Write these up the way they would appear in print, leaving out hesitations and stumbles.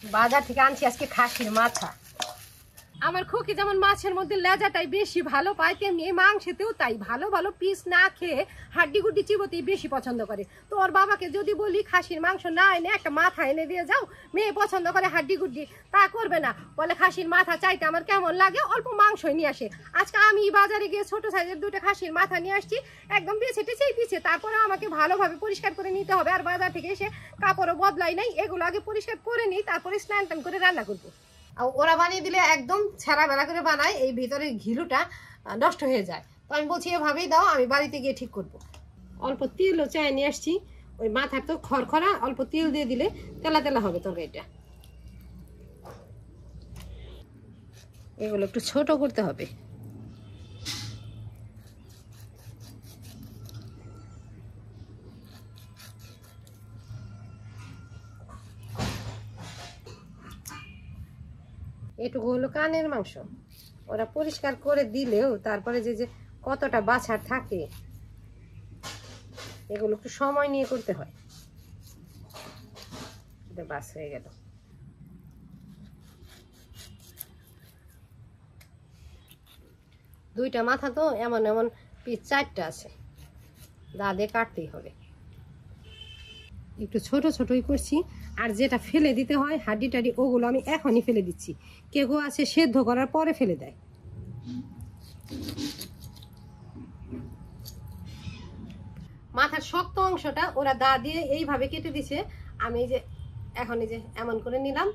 বাজার থেকে আনছি আজকে খাসির মাথা। আমার খুকি যেমন মাছের মধ্যে লেজাটাই বেশি ভালো পায়, তেমনি এই মাংসেতেও তাই। ভালো ভালো পিস না খেয়ে হাড্ডি গুড্ডি চিবোতেই বেশি পছন্দ করে। তো ওর বাবাকে যদি বলি খাসির মাংস না এনে একটা মাথা এনে দিয়ে যাও, মেয়ে পছন্দ করে হাড্ডি গুড্ডি, তা করবে না, বলে খাসির মাথা চাইতে আমার কেমন লাগে, অল্প মাংসই নিয়ে আসে। আজকে আমি বাজারে গিয়ে ছোট সাইজের 2টা খাসির মাথা নিয়ে আসছি, একদম বেছে টেছেই দিচ্ছে। তারপরে আমাকে ভালোভাবে পরিষ্কার করে নিতে হবে। আর বাজার থেকে এসে কাপড়ও বদলাই নাই, এগুলো আগে পরিষ্কার করে নিই, তারপরে স্নান টান করে রান্না করবো। আর ওরা বানিয়ে দিলে একদম ছেঁড়া বেড়া করে বানায়, এই ভিতরে ঘিলুটা নষ্ট হয়ে যায়। তো আমি বলছি এভাবেই দাও, আমি বাড়িতে গিয়ে ঠিক করব। অল্প তেলও চাই নিয়ে আসছি, ওই মাথার তো খড়খড়া, অল্প তেল দিয়ে দিলে তেলা তেলা হবে তরকারিটা। এগুলো একটু ছোট করতে হবে। এটুকু হলো কানের মাংস। ওরা পরিষ্কার করে দিলেও তারপরে যে কতটা বাছার থাকে, এগুলো একটু সময় নিয়ে করতে হয়। বাস হয়ে গেল। দুইটা মাথা তো এমন এমন পিস 4টা আছে, দাঁতে কাটতেই হবে। একটু ছোট ছোটই করছি। আর যেটা ফেলে দিতে হয় হাড্ডি টাড্ডি, ওগুলো আমি এখনই ফেলে দিচ্ছি। কেউ আছে সেদ্ধ করার পরে ফেলে দেয়। মাথার শক্ত অংশটা ওরা দা দিয়ে এইভাবে কেটে দিছে। আমি এই যে এখন এই যে এমন করে নিলাম,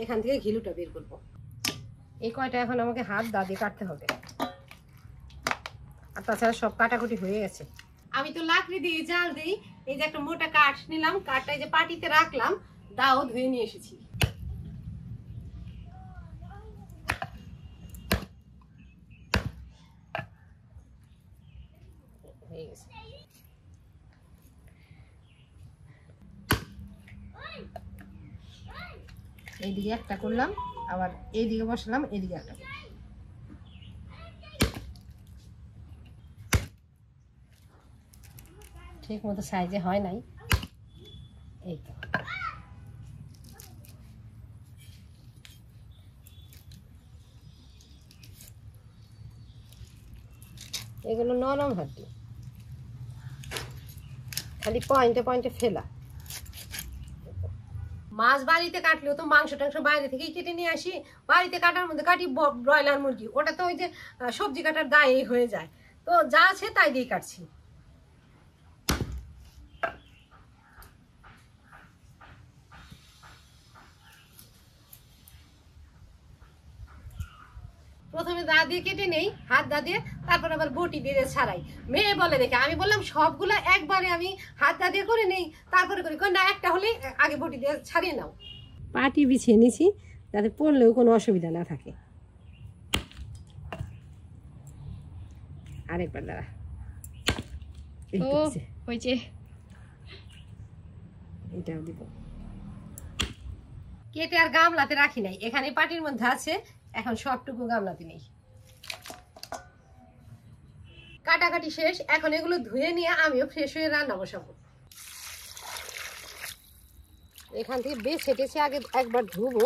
এখান থেকে ঘিলুটা বের করব। এই কয়টা এখন আমাকে হাত দা দিয়ে কাটতে হবে। আর তাছাড়া সব কাটাকুটি হয়ে গেছে। আমি তো লাকড়ি দিয়ে জাল দিই। এই যে একটা মোটা কাঠ নিলাম, কাঠটা এই যে পাটিতে রাখলাম, দাও ধুয়ে নিয়ে এসেছি। হয়ে গেছে। এইদিকে একটা করলাম, আবার এইদিকে বসালাম, এইদিকে একটা। ঠিক মতো সাইজে হয় নাই, এই তো। এগুলো নরম হাড্ডি, খালি পয়েন্টে পয়েন্টে ফেলা। মাছ বাড়িতে কাটলেও তো মাংস টাংস বাইরে থেকেই কেটে নিয়ে আসি। বাড়িতে কাটার মধ্যে কাটি ব্রয়লার মুরগি, ওটা তো ওই যে সবজি কাটার দায়ে হয়ে যায়। তো যা আছে তাই দিয়ে কাটছি। প্রথমে দা দিয়ে কেটে নেই, হাত দা দিয়ে, তারপর আবার বটি দিয়ে ছাড়াই। মেয়ে বলে দেখে, আমি বললাম সবগুলা একবারে আমি হাত দা দিয়ে করে নেই, তারপরে করি না, একটা হলে আগে বটি দিয়ে ছাড়িয়ে নাও। পাটি বিছিয়ে নিছি যাতে পড়লেও কোনো অসুবিধা না থাকে। আরেকবার দাঁড়া, এটাও দিব। কেটে আর গামলাতে রাখি নাই, এখানে পাটির মধ্যে আছে, এখন সবটুকু গামলাতে নেই। কাটাকাটি শেষ, এখন এগুলো ধুয়ে নিয়ে আমিও ফ্রেশ হয়ে রান্না বসাবো। এখান থেকে বেছে টেছে আগে একবার ধুবো।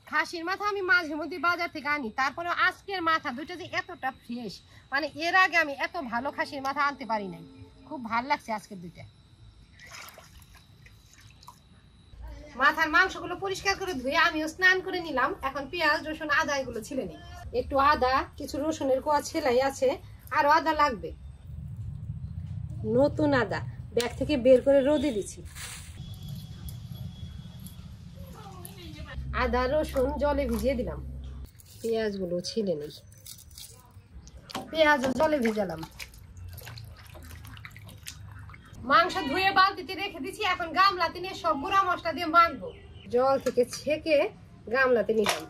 খাসির মাথা আমি মাঝে মধ্যে বাজার থেকে আনি, তারপরে আজকের মাথা দুটো যে এতটা ফ্রেশ, মানে এর আগে আমি এত ভালো খাসির মাথা আনতে পারি নাই। খুব ভালো লাগছে আজকের দুইটা। মাথার মাংসগুলো পরিষ্কার করে ধুয়ে আমিও স্নান করে নিলাম। এখন পেঁয়াজ রসুন আদা এগুলো ছিলে নিই। একটু আদা, কিছু রসুনের কোয়া ছেলাই আছে, আরো আদা লাগবে। নতুন আদা ব্যাগ থেকে বের করে রোদে দিচ্ছি। আদা রসুন জলে ভিজিয়ে দিলাম। পেঁয়াজগুলো ছিলে নেই, পেঁয়াজ জলে ভিজালাম। মাংস ধুয়ে বালতিতে রেখে দিচ্ছি, এখন গামলাতে নিয়ে সব গুঁড়া মশলা দিয়ে মাখবো। জল থেকে ছেঁকে গামলাতে নিলাম।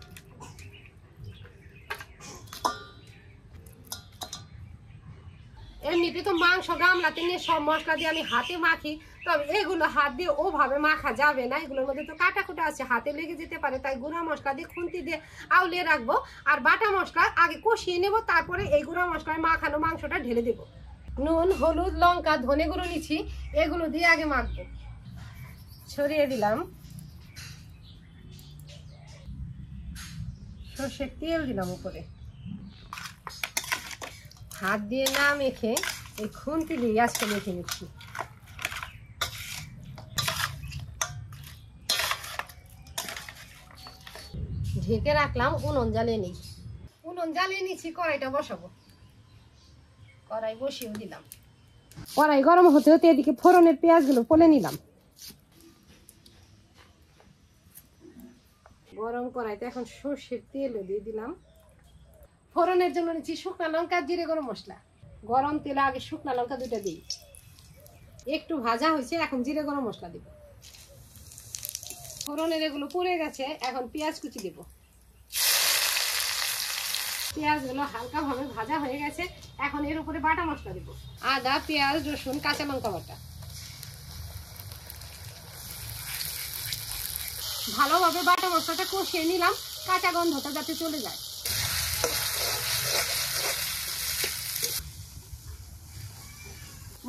এমনিতে তো মাংস গামলাতে নিয়ে সব মশলা দিয়ে আমি হাতে মাখি, তবে এগুলো হাত দিয়ে ওভাবে মাখা যাবে না, এগুলোর মধ্যে তো কাটা কুটা আছে, হাতে লেগে যেতে পারে। তাই গুঁড়া মশলা দিয়ে খুন্তি দিয়ে আউলিয়ে রাখবো, আর বাটা মশলা আগে কষিয়ে নেব, তারপরে এই গুঁড়া মশলায় মাখানো মাংসটা ঢেলে দেবো। নুন, হলুদ, লঙ্কা, ধনে গুঁড়ো নিচ্ছি, এগুলো দিয়ে আগে মাখবো। ছড়িয়ে দিলাম। সর্ষের তেল দিলাম উপরে। হাত দিয়ে না মেখে এই খুন্তি দিয়ে আজকে মেখে নিচ্ছি। ঢেকে রাখলাম, উনুন জ্বালিয়ে নিই। উনুন জ্বালিয়ে নিচ্ছি, কড়াইটা বসাবো। কড়াই বসিয়ে দিলাম। কড়াই গরম হতে হতে এদিকে ফোড়নের পেঁয়াজগুলো পলে নিলাম। গরম কড়াইতে এখন সর্ষের তেলও দিয়ে দিলাম। ফোড়নের জন্য নিচ্ছি শুকনা লঙ্কা, জিরে, গরম মশলা। গরম তেলে আগে শুকনা লঙ্কা দুটো দিই। একটু ভাজা হয়েছে, এখন জিরে গরম মশলা দিব। ফোড়নের এগুলো পুড়ে গেছে, এখন পেঁয়াজ কুচি দেব। পেঁয়াজগুলো হালকা ভাবে ভাজা হয়ে গেছে, এখন এর উপরে বাটা মশলা দেব। আদা, পেঁয়াজ, রসুন, কাঁচা লঙ্কা বাটা। ভালোভাবে বাটা মশলাটা কষিয়ে নিলাম, কাঁচা গন্ধটা যাতে চলে যায়।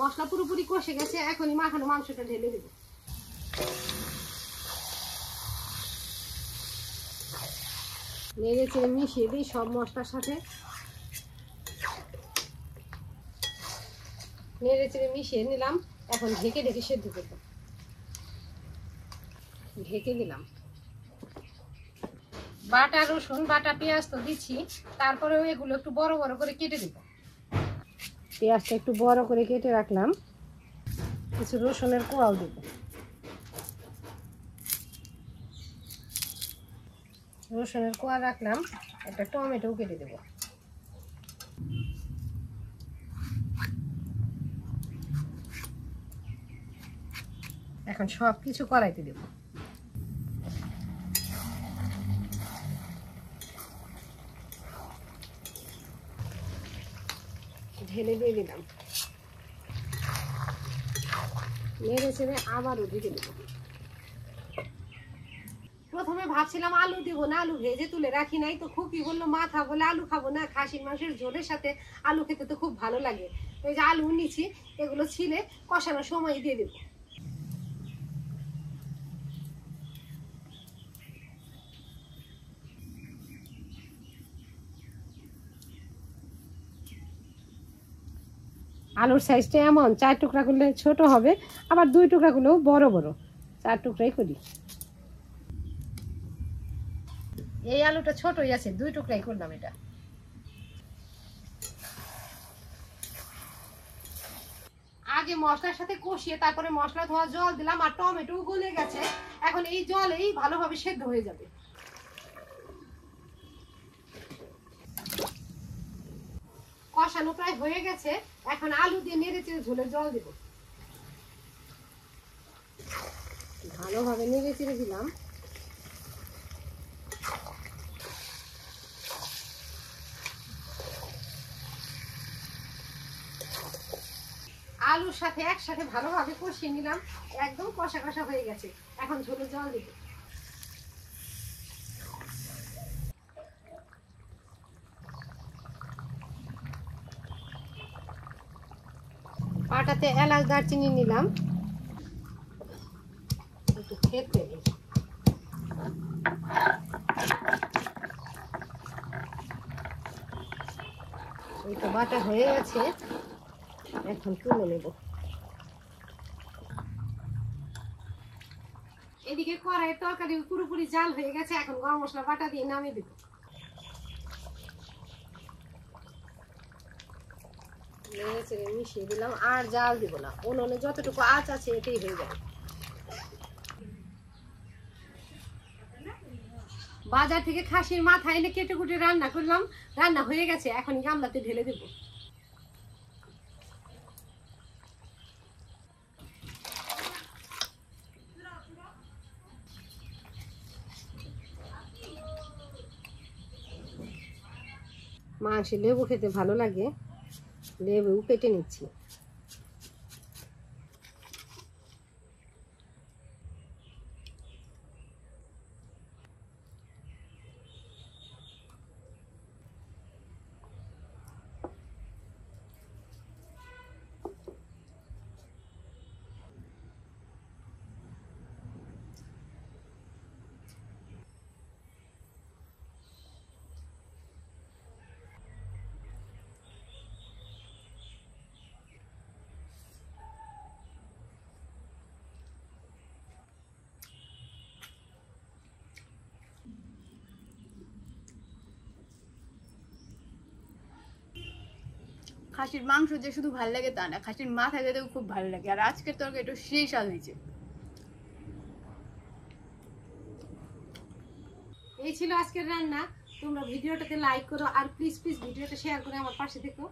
মশলা পুরোপুরি কষে গেছে, এখনই মাখানো মাংসটা ঢেলে দেব। নেড়ে চেড়ে মিশিয়ে দিই সব মশলার সাথে। নেড়ে চেড়ে মিশিয়ে নিলাম, এখন ঢেকে ঢেকে সেদ্ধ করব। ঢেকে দিলাম। বাটা রসুন, বাটা পেঁয়াজ তো দিচ্ছি, তারপরেও এগুলো একটু বড় বড় করে কেটে দেব। পেঁয়াজটা একটু বড় করে কেটে রাখলাম, কিছু রসুনের কোয়াও দেব। রসুনের কোয়া রাখলাম, একটা টমেটো কেটে দেব। এখন সব কিছু কড়াইতে দেব। ঢেলে দিয়ে দিলাম। নেড়ে চেড়ে আবারও ঢেকে দেব। প্রথমে ভাবছিলাম আলু দিব না, আলু ভেজে তুলে রাখি নাই, তো খুবই বললো মাথা বলে আলু খাবো না, খাসির মাংসের ঝোলের সাথে আলু খেতে তো খুব ভালো লাগে। ওই যে আলু নিচ্ছি, এগুলো ছিলে কষানোর সময় দিয়ে দেব। আলুর সাইজটা এমন, 4 টুকরা করলে ছোট হবে, আবার 2 টুকরা করলেও বড় বড়, 4 টুকরাই করি। এই আলুটা ছোটই আছে, 2 টুকরাই করলাম। এটা আগে মশলার সাথে কষিয়ে তারপরে মশলা ধোয়া জল দিলাম, আর টমেটো গলে গেছে, এখন এই জলেই ভালোভাবে সেদ্ধ হয়ে যাবে। কষানো প্রায় হয়ে গেছে, এখন আলু দিয়ে নেড়ে চেড়ে ঝোলের জল দেব। ভালোভাবে নেড়ে চেড়ে দিলাম। আলুর সাথে একসাথে ভালোভাবে কষিয়ে নিলাম, একদম কষা কষা হয়ে গেছে, এখন ঝোলের জল দেব। পাটাতে এলাচ, দারচিনি নিলাম, একটু খেতে নিই। এইটা বাটা হয়ে গেছে, এখন তুলে নেব। এদিকে কড়াইয়ের তরকারি পুরোপুরি জাল হয়ে গেছে, এখন গরম মশলা বাটা দিয়ে নামিয়ে দেব। নেড়ে চেড়ে মিশিয়ে দিলাম, আর জাল দিব না, উনুনে যতটুকু আঁচ আছে এতেই হয়ে যাবে। বাজার থেকে খাসির মাথা এনে কেটে কুটে রান্না করলাম, রান্না হয়ে গেছে, এখন গামলাতে ঢেলে দেব। মাংসে লেবু খেতে ভালো লাগে, লেবু কেটে নিচ্ছি। খাসির মাংস যে শুধু ভালো লাগে তা না, খাসির মাথা খেতেও খুব ভালো লাগে। আর আজকের তরকারি একটু সেই স্বাদ হয়েছে। এই ছিল আজকের রান্না। তোমরা ভিডিওটাতে লাইক করো আর প্লিজ ভিডিওটা শেয়ার করে আমার পাশে থেকো।